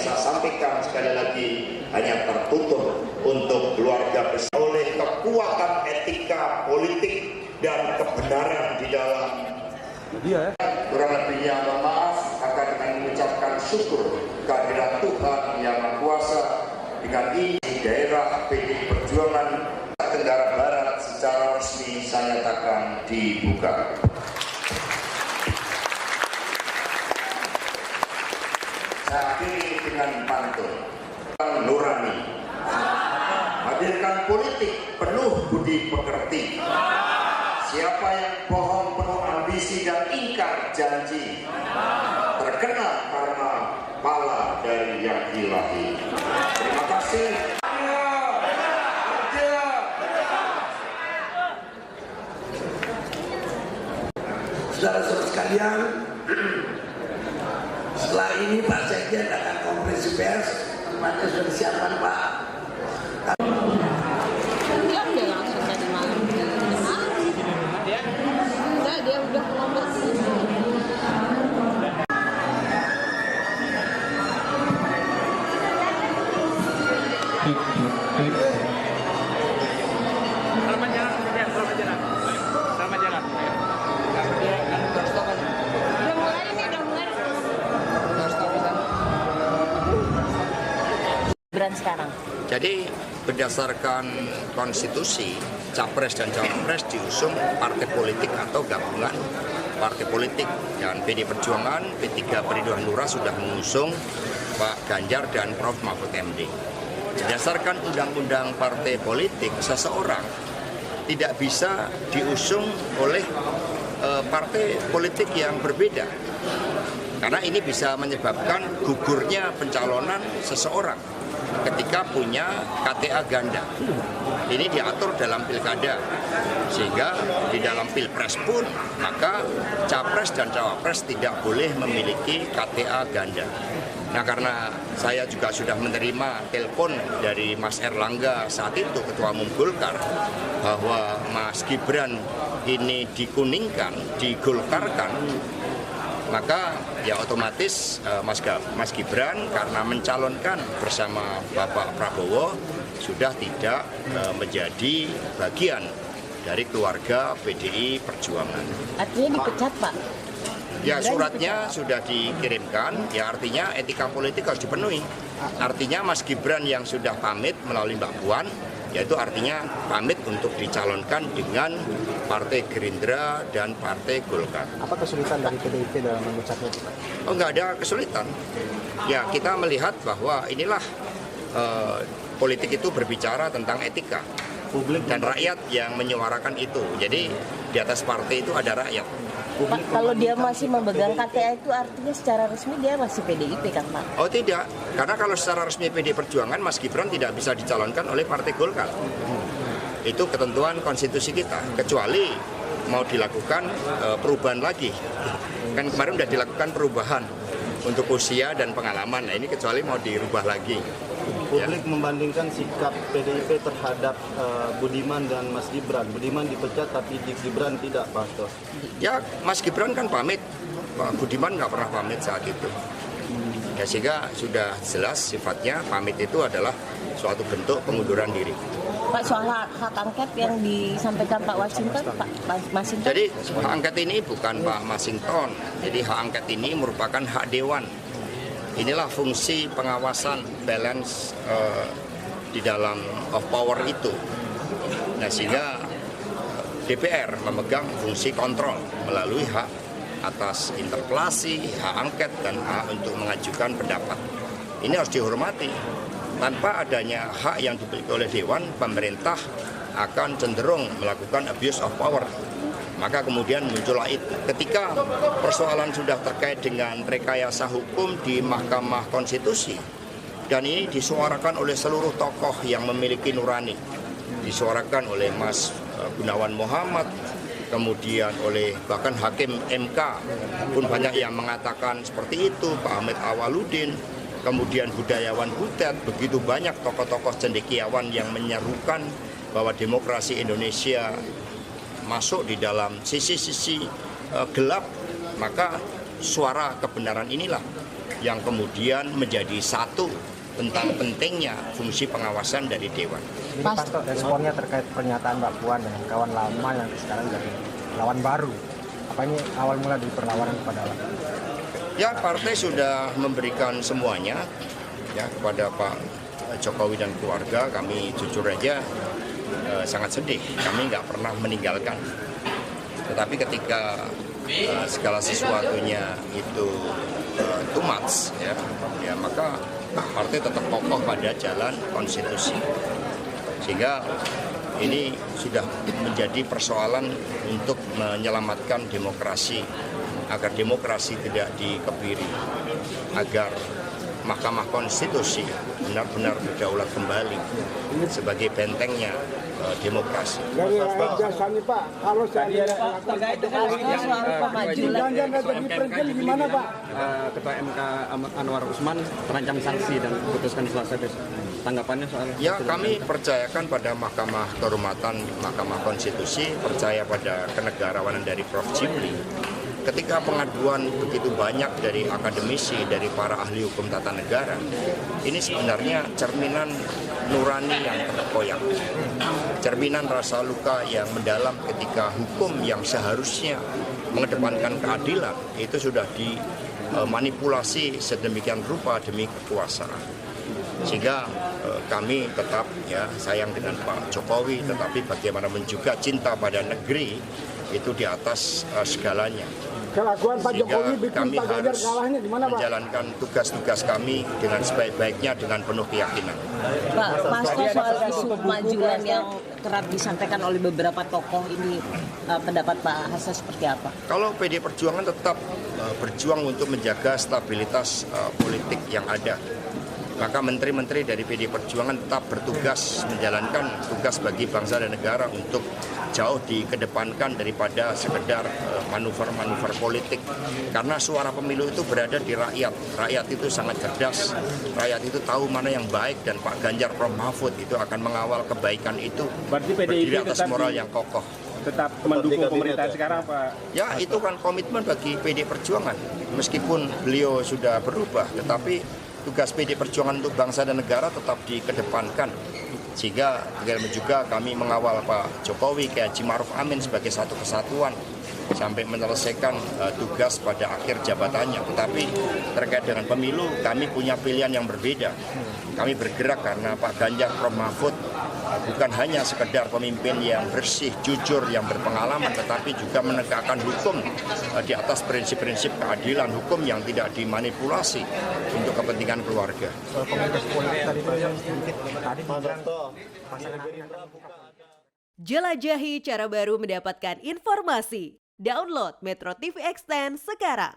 saya sampaikan sekali lagi hanya tertutup untuk keluarga besar oleh kekuatan etika politik dan kebenaran di dalam. Kurang lebihnya mohon maaf, akan dengan mengucapkan syukur kehadirat Tuhan Yang Maha Kuasa. Dengan ini daerah PDI Perjuangan Tenggara Barat secara resmi saya nyatakan dibuka. Saya akhiri dengan pantun nurani, hadirkan politik penuh budi pekerti. Siapa yang bohong penuh ambisi dan ingkar janji, terkena karena pala dari yang ilahi. Terima kasih. Saudara-saudara sekalian, setelah ini Pak Sekjen akan konferensi pers. Tempatnya sudah disiapkan Pak. Dia udah ngomong. Selamat jalan. Sekarang. Jadi berdasarkan konstitusi, capres dan cawapres diusung partai politik atau gabungan partai politik, dan PD Perjuangan, P3 Perindo Hanura sudah mengusung Pak Ganjar dan Prof Mahfud MD. Berdasarkan undang-undang partai politik, seseorang tidak bisa diusung oleh partai politik yang berbeda, karena ini bisa menyebabkan gugurnya pencalonan seseorang ketika punya KTA ganda. Ini diatur dalam pilkada, sehingga di dalam pilpres pun maka capres dan cawapres tidak boleh memiliki KTA ganda. Nah, karena saya juga sudah menerima telepon dari Mas Erlangga saat itu, Ketua Umum Golkar, bahwa Mas Gibran ini dikuningkan, digolkarkan, maka ya otomatis Mas Gibran karena mencalonkan bersama Bapak Prabowo sudah tidak menjadi bagian dari keluarga PDI Perjuangan. Artinya dipecat, Pak? Ya, suratnya sudah dikirimkan, ya artinya etika politik harus dipenuhi. Artinya Mas Gibran yang sudah pamit melalui Mbak Puan, yaitu artinya pamit untuk dicalonkan dengan Partai Gerindra dan Partai Golkar. Apa kesulitan dari PDIP dalam memecatnya? Oh, nggak ada kesulitan. Ya, kita melihat bahwa inilah politik itu berbicara tentang etika. Publik dan rakyat yang menyuarakan itu. Jadi di atas partai itu ada rakyat. Pak, kalau dia masih memegang KTA itu artinya secara resmi dia masih PDIP kan, Pak? Oh tidak, karena kalau secara resmi PD Perjuangan, Mas Gibran tidak bisa dicalonkan oleh Partai Golkar. Itu ketentuan konstitusi kita, kecuali mau dilakukan perubahan lagi. Kan kemarin sudah dilakukan perubahan untuk usia dan pengalaman, nah ini kecuali mau dirubah lagi. Publik membandingkan sikap PDIP terhadap Budiman dan Mas Gibran. Budiman dipecat tapi Gibran tidak, Pak Hasto. Ya, Mas Gibran kan pamit, Pak Budiman nggak pernah pamit saat itu. Ya, sehingga sudah jelas sifatnya pamit itu adalah suatu bentuk pengunduran diri. Pak, soal hak angket yang disampaikan Pak Masinton, Pak Masinton. Jadi hak angket ini bukan Pak Masinton. Jadi hak angket ini merupakan hak dewan. Inilah fungsi pengawasan balance di dalam of power itu. Nah, sehingga DPR memegang fungsi kontrol melalui hak atas interpelasi, hak angket, dan hak untuk mengajukan pendapat. Ini harus dihormati. Tanpa adanya hak yang dimiliki oleh Dewan, pemerintah akan cenderung melakukan abuse of power. Maka kemudian muncullah itu. Ketika persoalan sudah terkait dengan rekayasa hukum di Mahkamah Konstitusi, dan ini disuarakan oleh seluruh tokoh yang memiliki nurani, disuarakan oleh Mas Gunawan Muhammad, kemudian oleh bahkan Hakim MK pun banyak yang mengatakan seperti itu, Pak Ahmed Awaludin, kemudian budayawan Butet, begitu banyak tokoh-tokoh cendekiawan yang menyerukan bahwa demokrasi Indonesia masuk di dalam sisi-sisi gelap, maka suara kebenaran inilah yang kemudian menjadi satu tentang pentingnya fungsi pengawasan dari Dewan. Ini Pak, responnya terkait pernyataan Mbak Puan dengan kawan lama yang sekarang jadi lawan baru. Apa ini awal mula dari perlawanan kepada lawan? Ya, partai sudah memberikan semuanya ya kepada Pak Jokowi dan keluarga. Kami jujur aja sangat sedih. Kami nggak pernah meninggalkan. Tetapi ketika segala sesuatunya itu too much, ya maka partai tetap kokoh pada jalan konstitusi. Sehingga ini sudah menjadi persoalan untuk menyelamatkan demokrasi, agar demokrasi tidak dikebiri, agar Mahkamah Konstitusi benar-benar berdaulat kembali sebagai bentengnya demokrasi. Dari jasanya Pak, kalau saya terkait dengan soal pemajulan jadi presiden gimana Pak? Ketua MK Anwar Usman terancam sanksi dan putuskan Selasa besok. Tanggapannya soal Ya, kami percayakan pada Mahkamah Kehormatan Mahkamah Konstitusi, percaya pada kenegarawanan dari Prof. Jimli. Ketika pengaduan begitu banyak dari akademisi, dari para ahli hukum tata negara, ini sebenarnya cerminan nurani yang terkoyak, cerminan rasa luka yang mendalam ketika hukum yang seharusnya mengedepankan keadilan itu sudah dimanipulasi sedemikian rupa demi kekuasaan. Sehingga kami tetap sayang dengan Pak Jokowi, tetapi bagaimanapun juga cinta pada negeri itu di atas segalanya. Kelakuan Pak Jokowi bikin Kami Pak Ganjar harus kalahnya gimana Pak? menjalankan tugas-tugas kami dengan sebaik-baiknya dengan penuh keyakinan. Pak, Mas soal isu kemajuan yang kerap disampaikan oleh beberapa tokoh ini, pendapat Pak Hasan seperti apa? Kalau PD Perjuangan tetap berjuang untuk menjaga stabilitas politik yang ada, maka menteri-menteri dari PD Perjuangan tetap bertugas menjalankan tugas bagi bangsa dan negara untuk jauh dikedepankan daripada sekedar manuver-manuver politik. Karena suara pemilu itu berada di rakyat. Rakyat itu sangat cerdas. Rakyat itu tahu mana yang baik, dan Pak Ganjar Prof. Mahfud itu akan mengawal kebaikan itu. Berarti PDIP berdiri atas moral yang kokoh. tetap mendukung pemerintah sekarang Pak? Ya, itu kan komitmen bagi PD Perjuangan. Meskipun beliau sudah berubah, tetapi tugas PD Perjuangan untuk bangsa dan negara tetap dikedepankan. Sehingga bagaimana juga kami mengawal Pak Jokowi, Kiai Haji Ma'ruf Amin sebagai satu kesatuan sampai menyelesaikan tugas pada akhir jabatannya. Tetapi terkait dengan pemilu, kami punya pilihan yang berbeda. Kami bergerak karena Pak Ganjar Prof. Mahfud bukan hanya sekedar pemimpin yang bersih, jujur, yang berpengalaman, tetapi juga menegakkan hukum di atas prinsip-prinsip keadilan, hukum yang tidak dimanipulasi untuk kepentingan keluarga. Soal komunitas politik tadi itu yang sedikit tadi dibilang Jelajahi cara baru mendapatkan informasi. Download Metro TV Extend sekarang.